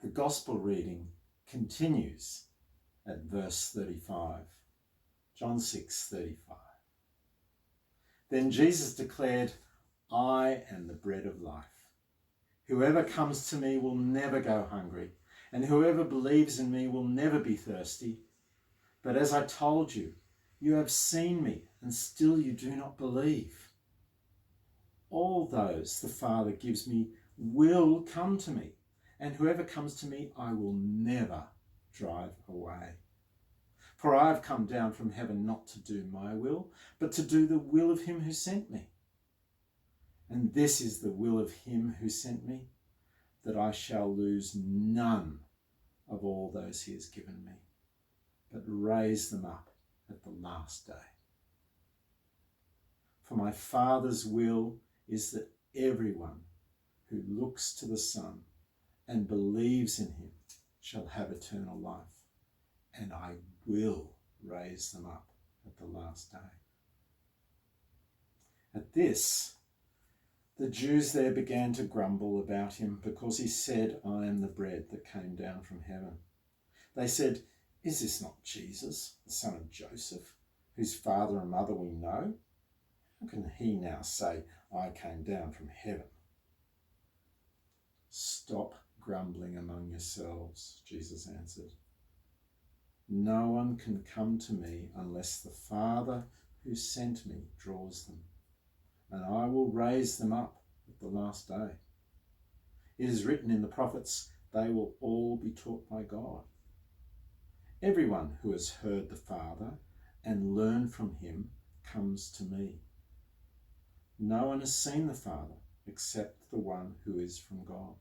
The Gospel reading continues at verse 35. John 6:35. Then Jesus declared, I am the bread of life. Whoever comes to me will never go hungry, and whoever believes in me will never be thirsty. But as I told you, you have seen me, and still you do not believe. All those the Father gives me will come to me, and whoever comes to me I will never drive away. For I have come down from heaven not to do my will, but to do the will of him who sent me. And this is the will of him who sent me, that I shall lose none of all those he has given me, but raise them up at the last day. For my Father's will is that everyone who looks to the Son and believes in him shall have eternal life, and I will raise them up at the last day. At this, the Jews there began to grumble about him because he said, I am the bread that came down from heaven. They said, is this not Jesus, the son of Joseph, whose father and mother we know? How can he now say, I came down from heaven? Stop grumbling among yourselves, Jesus answered. No one can come to me unless the Father who sent me draws them, and I will raise them up at the last day. It is written in the prophets, they will all be taught by God. Everyone who has heard the Father and learned from him comes to me. No one has seen the Father except the one who is from God.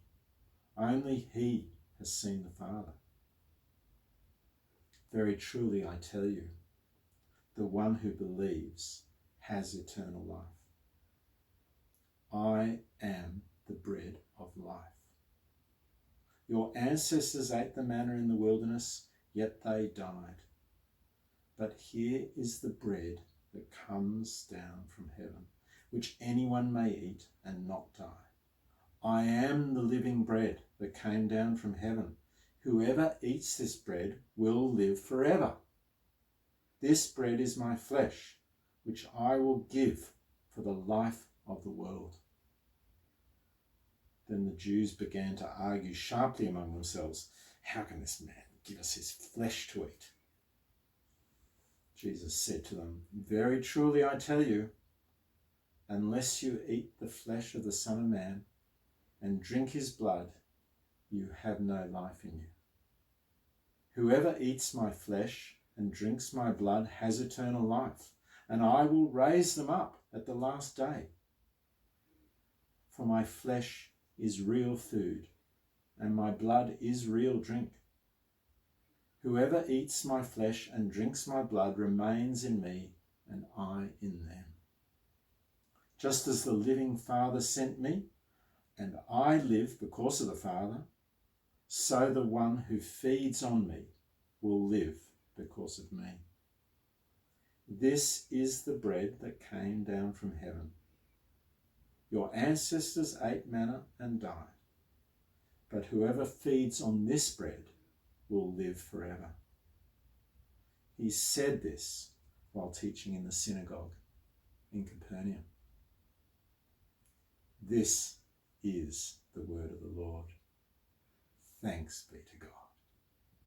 Only he has seen the Father. Very truly I tell you, the one who believes has eternal life. I am the bread of life. Your ancestors ate the manna in the wilderness, yet they died. But here is the bread that comes down from heaven, which anyone may eat and not die. I am the living bread that came down from heaven. Whoever eats this bread will live forever. This bread is my flesh, which I will give for the life of the world. Then the Jews began to argue sharply among themselves, how can this man give us his flesh to eat? Jesus said to them, very truly I tell you, unless you eat the flesh of the Son of Man and drink his blood, you have no life in you. Whoever eats my flesh and drinks my blood has eternal life, and I will raise them up at the last day. For my flesh is real food, and my blood is real drink. Whoever eats my flesh and drinks my blood remains in me, and I in them. Just as the living Father sent me, and I live because of the Father, so the one who feeds on me will live because of me. This is the bread that came down from heaven. Your ancestors ate manna and died, but whoever feeds on this bread will live forever. He said this while teaching in the synagogue in Capernaum. This is the word of the Lord. Thanks be to God.